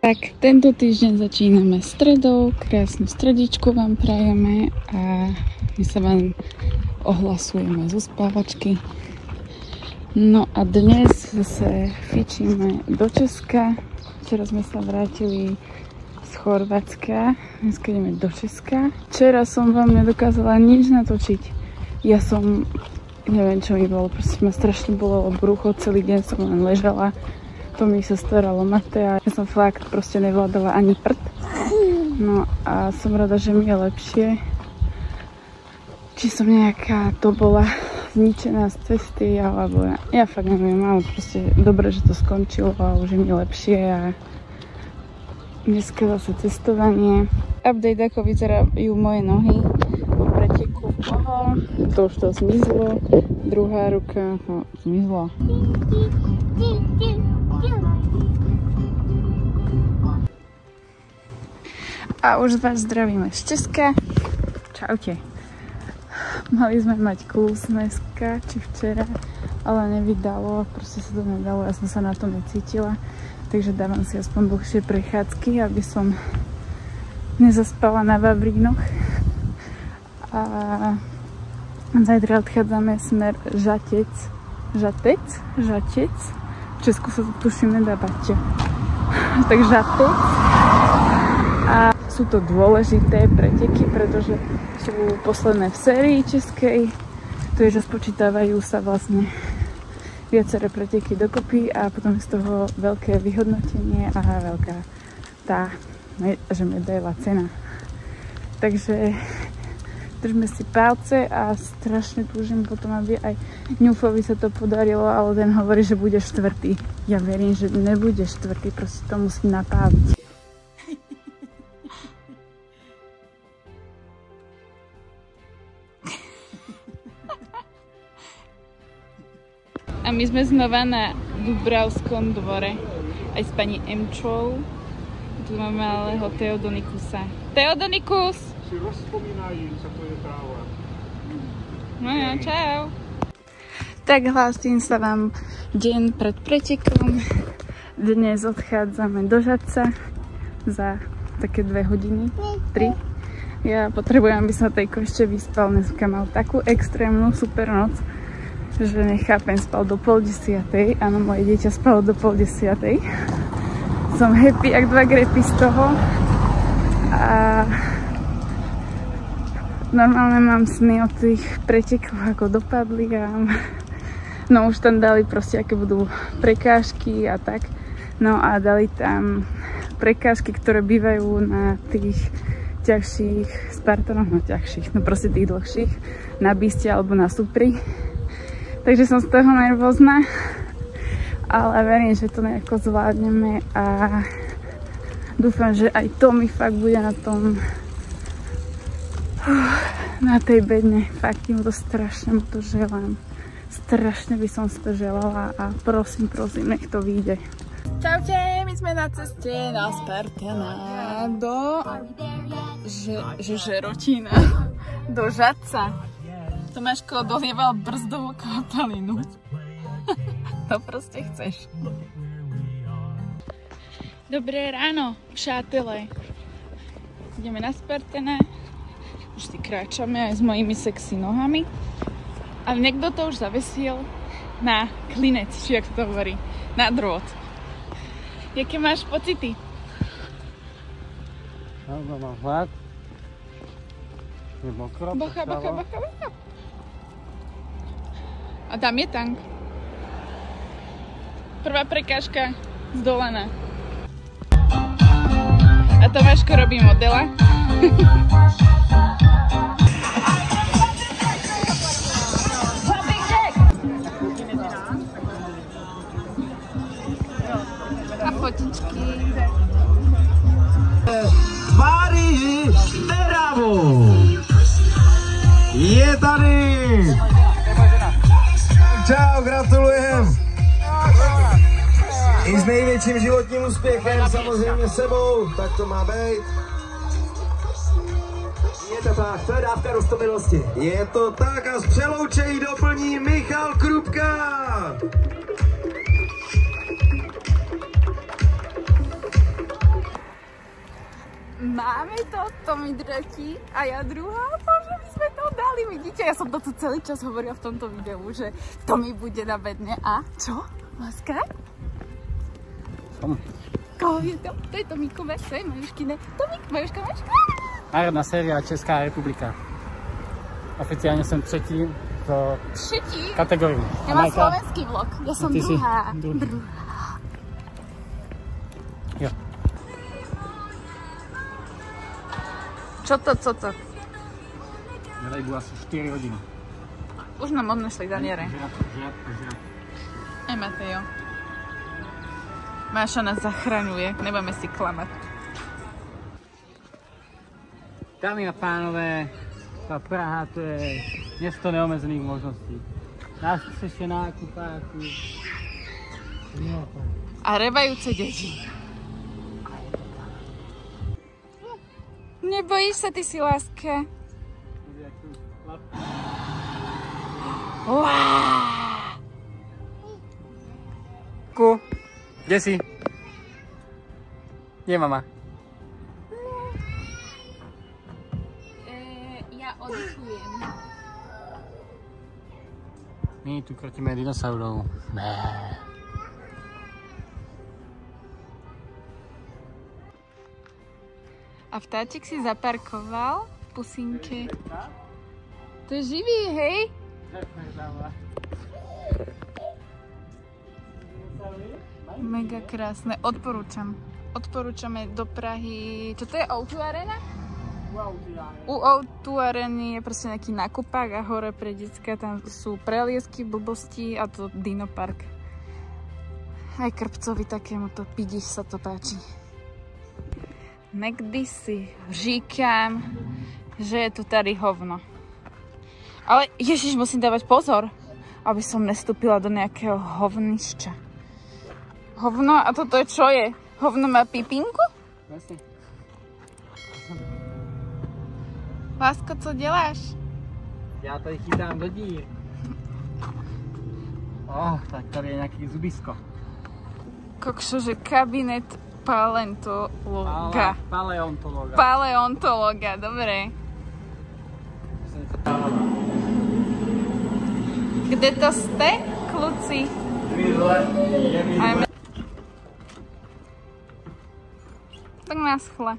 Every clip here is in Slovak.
Tak, tento týždeň začíname stredou, krásnu stredičku vám prajeme a my sa vám ohlasujeme zo spávačky. No a dnes zase fičíme do Česka. Včera sme sa vrátili z Chorvátska, dnes ideme do Česka. Včera som vám nedokázala nič natočiť. Ja som, neviem čo mi bolo, proste ma strašne bolelo brucho, celý deň som len ležala. To mi sa staralo Matea. Ja som fakt proste nevládala ani prd. No a som rada, že mi je lepšie. Či som nejaká to bola zničená z cesty, alebo ja fakt neviem, ale proste dobre, že to skončilo a už je mi lepšie a dneska zase cestovanie. Update, ako vyzerajú moje nohy po preteku. To už to zmizlo. Druhá ruka, no zmizlo. A už vás zdravíme z Česka. Čaute. Mali sme mať kurz dneska, či včera, ale nevydalo, proste sa to nedalo, ja som sa na to necítila. Takže dávam si aspoň dlhšie prechádzky, aby som nezaspala na Vavrínoch. A zajtra odchádzame smer Žatec. Žatec? V Česku sa to tuším nedá Baťa. Tak Žatec. A sú to dôležité preteky, pretože sú posledné v sérii českej. To je, že spočítavajú sa vlastne viaceré preteky dokopy a potom z toho veľké vyhodnotenie a veľká tá, že medailá cena. Takže držme si palce a strašne túžim potom, aby aj Ňufovi sa to podarilo, ale ten hovorí, že bude štvrtý. Ja verím, že nebude štvrtý, proste to musí napáliť. A my sme znova na Dubravskom dvore, aj s pani Emčou. Tu máme malého Teodonikusa. Teodonikus! Si rozpomínají, co to je práva. No ja, čau. Tak hlásim sa vám deň pred pretekom. Dnes odchádzame do Žatca za také 2 hodiny, 3. Ja potrebujem, aby sa Tejko ešte vyspal. Dneska mal takú extrémnu super noc, že nechápem, spal do 9:30. Áno, moje dieťa spalo do 9:30. Som happy, jak 2 grepy z toho. A normálne mám sny o tých pretekoch, ako dopadli a no už tam dali proste, aké budú prekážky a tak. No a dali tam prekážky, ktoré bývajú na tých ťažších Spartanoch, no ťažších, no proste tých dlhších, na Biste alebo na Supri. Takže som z toho nervózna, ale verím, že to nejako zvládneme a dúfam, že aj to mi fakt bude na tom, na tej bedne. Fakt im to strašne mu to želám. Strašne by som si to želala a prosím, nech to vyjde. Čaute, my sme na ceste na Spartana do Žerotína, do Žatca. Tomáško dolieval brzdovú kvapalinu. To proste chceš. Dobré ráno, přátelé. Ideme na Spartana. Už si kráčame aj s mojimi sexy nohami. A niekto to už zavesil na klinec, či jak to hovorí, na drôt. Jaké máš pocity? No, mám hlad. Je mokro. Bacha. A tam je tank. Prvá prekážka zdolená. A Tomáško robí modela. A fotičky. Páriži, Bravo! Je tady! Čau, gratulujem! I s největším životním úspěchem, samozřejmě sebou, tak to má být. Je to tak, to je dávka roztomilnosti. Je to tak a z Přeloučejí doplní Michal Krupka. máme to mi drtí a ja druhá, bože, my sme to dali, vidíte, ja som to tu celý čas hovorila v tomto videu, že to mi bude na bedne a čo? Láska? Koho je to? To je Tomíkové, to je Majuškine. Tomík, Majuška. Národná séria Česká republika. Oficiálne som tretí v kategórii. Ja mám slovenský vlog, ja som druhá. Jo. Čo to? Jdu asi 4 hodiny. Už nám odnešli daniere. Žrat. Mateo. Máša nás zachraňuje, nebudeme si klamať. Dámy a pánové, tá Praha to je mesto neomezených možností. Nás ešte nákupáku. A revajúce deti. Nebojíš sa, ty si, láska? Kde si? Kde je mama? Ja oddychujem. My tu krotíme dinosaurov. A vtáčik si zaparkoval v pusinke. To je živý, hej? Mega krásne, odporúčam. Odporúčame do Prahy. Čo to je, O2 Arena? U O2 Areny je proste nejaký nákupák a hore pre decka tam sú preliesky, blbosti a to dinopark. Aj Krpcovi takémuto pidiš sa to páči. Niekdy si říkám, že je to tady hovno. Ale ježiš, musím dávať pozor, aby som nestúpila do nejakého hovnišťa. Hovno? A toto je čo je? Hovno má pipinku? Vlastne. Lásko, co děláš? Já tady chytám do dír. Tak tady je nějaký zubisko. Kokšože, kabinet paleontologa. Paleontologa. Paleontologa, dobre. Kde to ste, kluci? Tak naschle.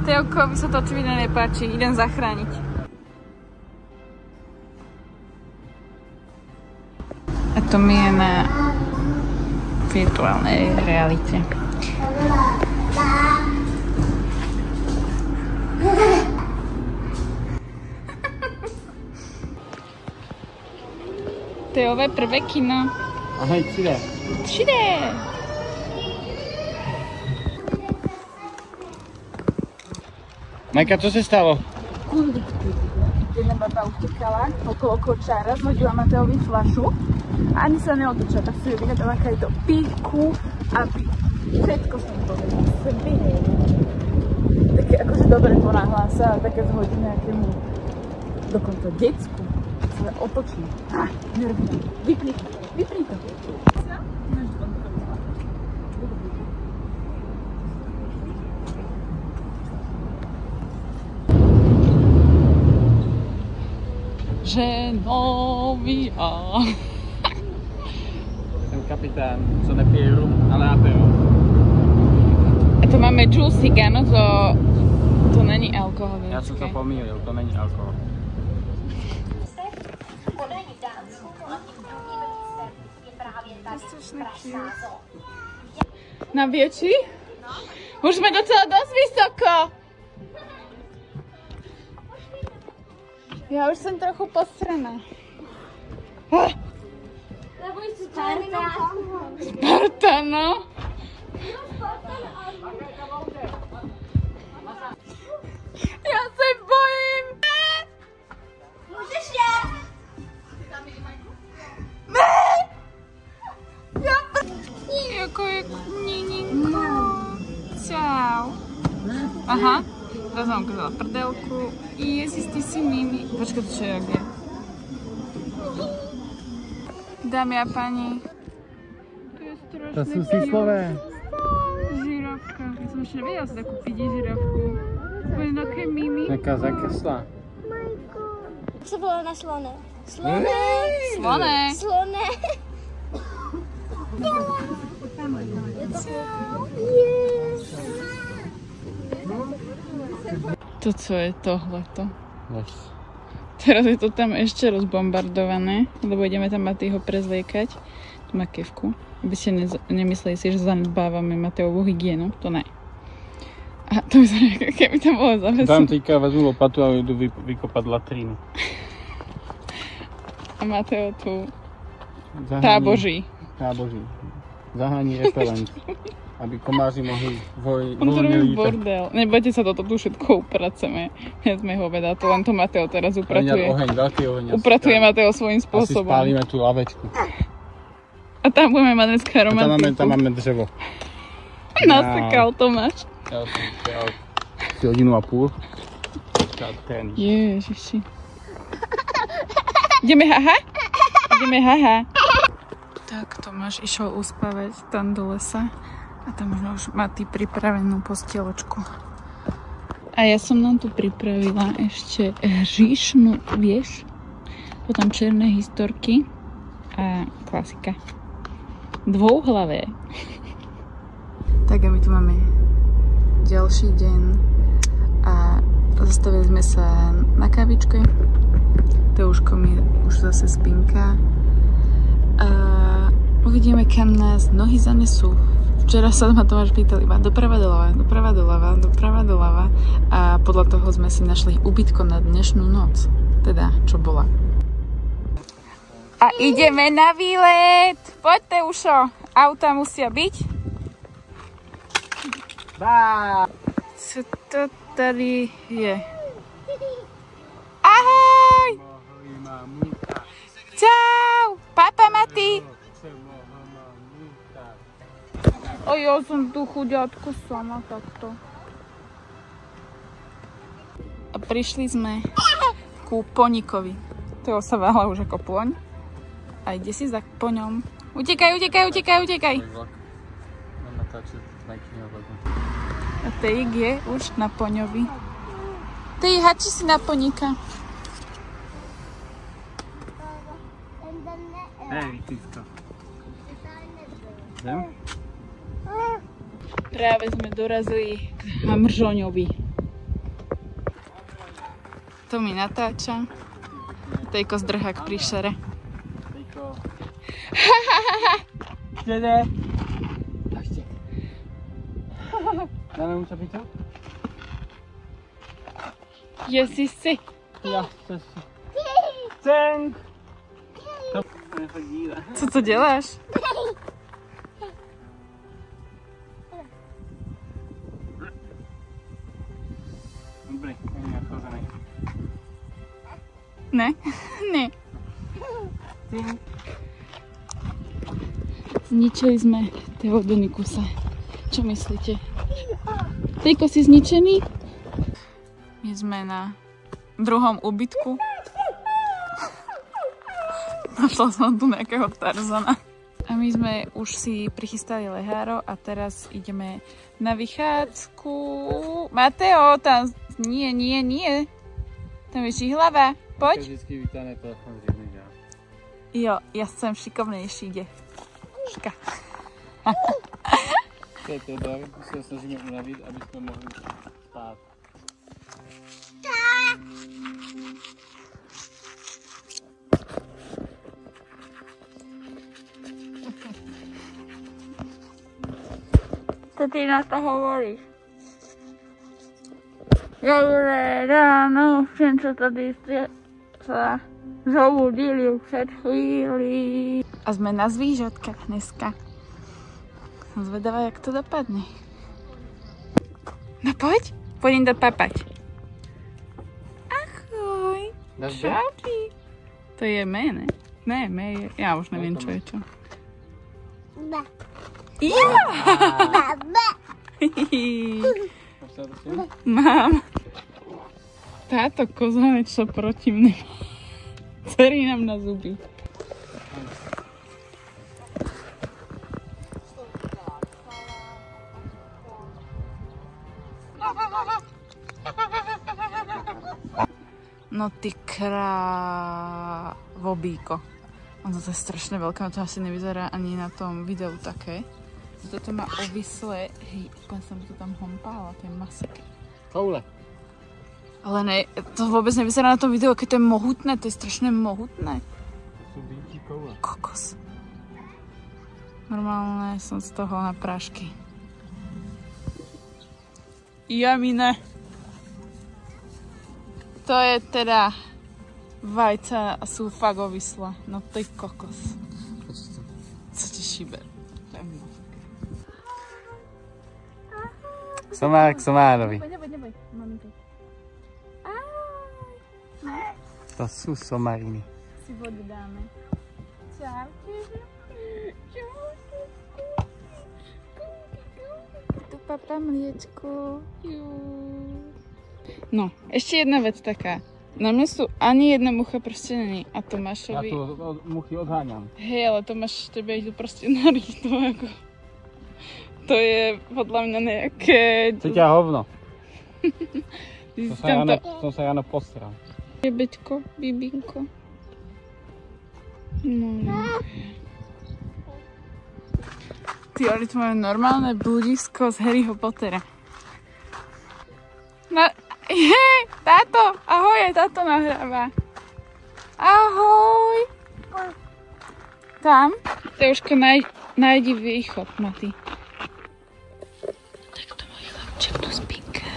Teokovi sa to očividne nepáči, idem zachrániť. A to mi je na virtuálnej realite. Teové prvé kino. Ahoj, čide. Čide! Majka, co se stalo? Jedna baba utekala okolo kočára, zhodila Mateovi fľašu a ani sa neotočila, tak si ju vyhľadala aj do píku, aby všetko som povedala sebe. Také akože dobre ponáhla sa, také zhodí nejakému dokonca decku. Sa otočí. Nervy. Vypni to. Ženovia. Jsem kapitán, co nepije rum, ale apero. A to máme juicy, no to není alkohol. Já jsem to pomýlil, to není alkohol. Na větší? Už jsme docela dost vysoko. Já už jsem trochu posraná. Sparta, no. Já se bojím. Můžeš jet! Ne! Čau. Aha. Teraz mám ukázala prdelku. Ježiš, ty si Mimi. Počkaj, čo jak je. Dámy a pani. To je strašne To sú síslové. Žirafka. Ja som ešte nevedela sa takú kúpiť žirafku. Bude také Mimi. Taká zakreslá. Jak se volá na slone? Slone! Slone. Slone! To co je tohleto? Yes. Teraz je to tam ešte rozbombardované, lebo ideme tam Matýho prezliekať. Tu má kevku. Aby ste nemysleli si, že zanedbávame Mateovú hygienu. To ne. A to vyzerá, keby tam bolo zavesené. Tam týka vezmu lopatu a idú vykopať latrínu. A Mateo tu Táboží. táboží. Zahání repelent. Aby komáři mohli On to voľne robí lítať. bordel. Nebojte sa, toto tu všetko upraceme. Ja sme ho vedá, to len to Mateo teraz upratuje. Oheň, veľký oheň. Upratuje Mateo svojím Asi spôsobom. spálime tú lavečku. A tam budeme mať dneska A romantiku. tam máme drzevo. Nasekal Tomáš. Ja si hodinu a púl. Ten. Ježiši. Ideme haha? Ideme haha. Tak Tomáš išiel uspávať tam do lesa. A tam už má ty pripravenú postieločku. A ja som nám tu pripravila ešte hříšnu, vieš? Potom černé historky a klasika. Dvouhlavé. Tak a my tu máme ďalší deň a zastavili sme sa na kávičke. Teuško mi už zase spinka. A uvidíme, kam nás nohy zanesú. Včera sa ma Tomáš pýtal iba doprava doľava, doprava doľava, doprava doľava a podľa toho sme si našli ubytko na dnešnú noc. Teda, čo bola. A ideme na výlet! Poď, Teušo! Auta musia byť. Bá! Co to tady je? Ahoj! Čau! Papa Mati! O, ja som tu chuďatko sama takto. A prišli sme ku poníkovi. Toho sa váhla už ako poň. A ide si za poňom. Utekaj, utekaj, utekaj, utekaj! A Tejk je už na poňovi. Tejk, hači si na poníka. Hej, tysko. Idem? Práve sme dorazili k Hamržoňovi. To mi natáča. Tejko zdrhá k príšere. Tejko. Dede. Dáme mu čapičo? Jesi si. Ja, chceš si. Cenk! To je fakt díle. Co to děláš? Dobrý, není odchozený. Ne? Ne. Zničili sme Teodonikusa. Čo myslíte? Tejko, si zničený? My sme na druhom úbytku. Našla som tu nejakého Tarzana. A my sme už si prichystali leháro a teraz ideme na vychádzku. Mateo, tam... Nie. Tam je hlava. Poď. Vždycky vítané telefon z jednej ďalej. Jo, ja som šikovnejší, ide. Ška. To je teda, my sa snažíme unaviť, aby sme mohli spát. Co ty na to hovoríš? Dobré ráno, všem, čo tady ste sa zobudili před chvíli. A sme na zvířatkách dneska. Som zvedavá, jak to dopadne. No poď, poďme to papať. Ahoj. Čauky. To je mene. Ne, me je, ja už neviem, čo je čo. Ba. Ja! Ba. Hihihi. Mám. Táto koza niečo protivné. Cerí nám na zuby. No ty krávobíko. Ono to je strašne veľké, no to asi nevyzerá ani na tom videu také. Toto má ovislé, hej, úplne sa mi to tam hompála, tie masaky. Koule. Ale ne, to vôbec nevyzerá na tom videu, aké to je mohutné, to je strašne mohutné. Sú bíky koule. Kokos. Normálne som z toho na prášky. Jamine. To je teda vajca a sú fakt ovislé. No to je kokos. Co ti šíbe? To je mozg. Somár k somárovi. Neboj, maminka. To sú somariny. Si vodu dáme. Čauky. Tu papa mliečko. No, ešte jedna vec taká. Na mne sú ani jedna mucha proste není. A Tomášovi... Ja tu muchy odháňam. Hej, ale Tomáš tebe idú proste na rýchto, ako... To je podľa mňa nejaké... To ťa hovno. Ty Som sa ráno posral. Bebeťko, bibinko. No. Ty, oni tu majú normálne bludisko z Harryho Pottera. No, hej, táto, ahoj, aj táto nahráva. Ahoj. Tam, Teuško, nájdi východ, Maty. Takto môj chlapček tu spinká.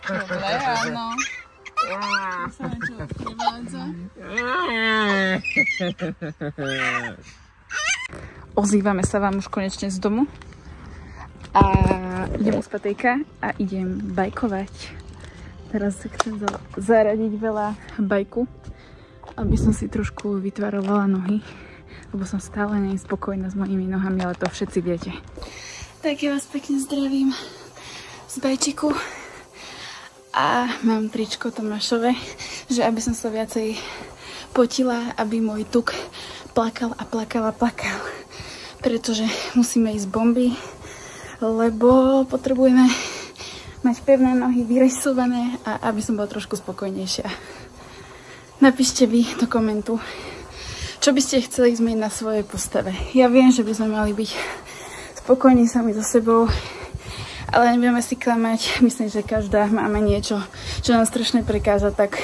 Dobre, áno. Tu sa niečo privádza. Ozývame sa vám už konečne z domu. A idem z patejka a idem bajkovať. Teraz sa chcem zaradiť veľa bajku, aby som si trošku vytvarovala nohy, lebo som stále nespokojná s mojimi nohami, ale to všetci viete. Tak ja vás pekne zdravím z bajčiku a mám tričko Tomášove, že aby som sa viacej potila, aby môj tuk plakal a plakal a plakal, pretože musíme ísť bomby, lebo potrebujeme mať pevné nohy vyrysované a aby som bola trošku spokojnejšia. Napíšte vy do komentu, čo by ste chceli zmeniť na svojej postave. Ja viem, že by sme mali byť spokojní sami so sebou, ale nebudeme si klamať. Myslím, že každá máme niečo, čo nám strašne prekáža, tak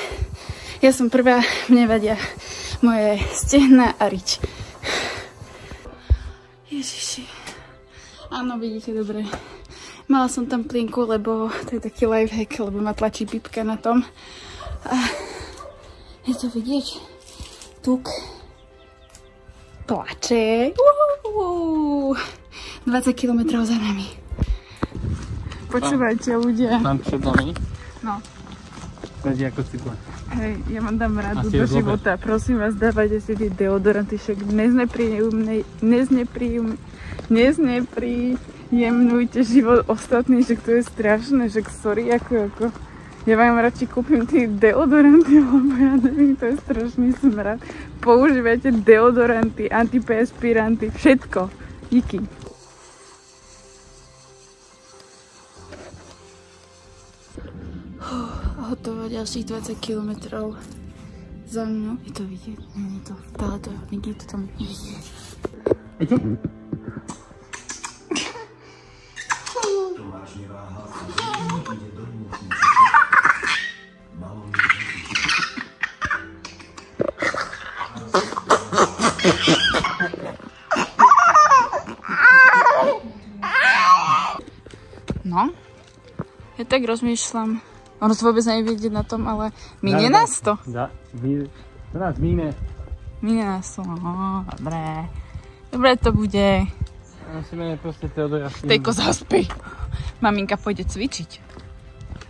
ja som prvá, mne vadia moje stehna a riť. Ježiši. Áno, vidíte dobre. Mala som tam plienku, lebo to je taký lifehack, lebo ma tlačí pipka na tom. A je to vidieť? Tuk plače. 20 km za nami. Počúvajte, ľudia. Mám před nami? No. Vedí ako cykla. Hej, ja mám dám rádu do života. Prosím vás, dávajte si tie deodoranty, však neznepríjemnujte život ostatný, že to je strašné, že sorry, ako ja vám radšej kúpim tie deodoranty, lebo ja neviem, to je strašný smrad. Používajte deodoranty, antiperspiranty, všetko. Díky. Hotovo, ďalších 20 km za mnou. Je to vidieť? Nie je to. Stále to nikdy to tam nevidieť. No, ja tak rozmýšľam. Ono to vôbec nie vidieť na tom, ale minie nás to. To nás míne. Minie nás to, no, dobré. Dobre to bude. Musíme proste Teodora s Tejko zaspí. Maminka pôjde cvičiť.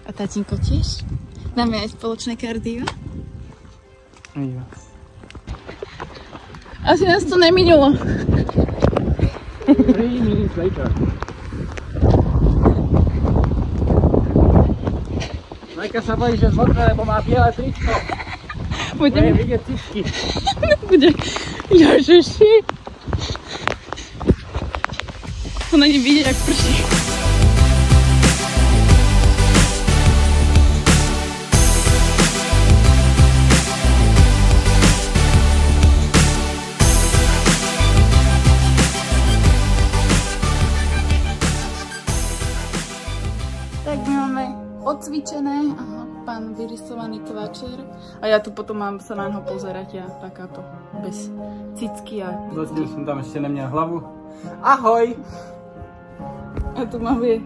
A tatínko tiež. Dáme aj spoločné kardio. Jo. Asi nás to neminulo. 3 minutes later. Majka sa bojí, že zmokne, lebo má biele tričko. Bude vidieť cičky. Bude. Ježiši. Ona nevidie, jak prší. Tak my máme odcvičené a pán vyrysovaný kvačer a ja tu potom mám sa na ňo pozerať ja takáto bez cicky a... Zatiaľ som tam ešte neměl hlavu. Ahoj! A tu máme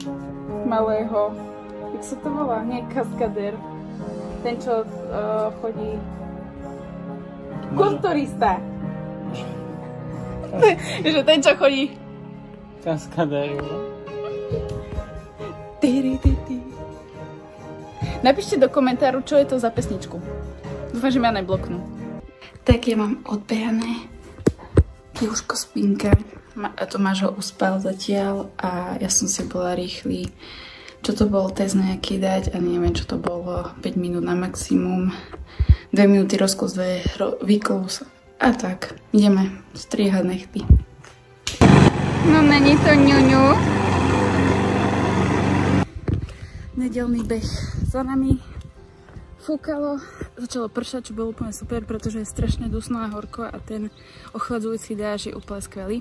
malého, jak sa to volá, nie kaskadér, ten čo chodí... Kulturista! Že ten čo chodí... Kaskadér. Napíšte do komentáru, čo je to za pesničku. Dúfam, že ma nebloknú. Tak ja mám odbehané Júško spinka. Tomáš ho uspal zatiaľ a ja som si bola rýchly. Čo to bol test nejaký dať a neviem, čo to bolo. 5 minút na maximum. 2 minúty rozklus, 2 výklus. A tak, ideme strihať nechty. No není to ňuňu. Nedelný beh za nami. Fúkalo, začalo pršať, čo bolo úplne super, pretože je strašne dusno a horko a ten ochladzujúci dáž je úplne skvelý.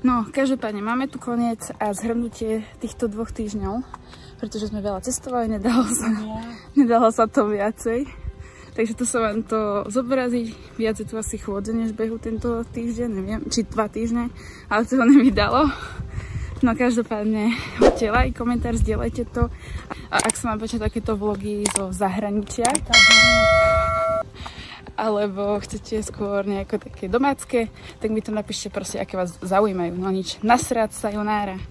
No, každopádne máme tu koniec a zhrnutie týchto 2 týždňov, pretože sme veľa cestovali, nedalo sa to viacej. Takže tu sa vám to zobraziť, viac je tu asi chôdze než behu tento týždeň, neviem, či 2 týždne, ale to nevydalo. No každopádne, hoďte like, komentár, zdieľajte to. A ak sa vám páčia takéto vlogy zo zahraničia, alebo chcete skôr nejako také domácké, tak mi to napíšte proste, aké vás zaujímajú. No nič, nasrať, sayonara.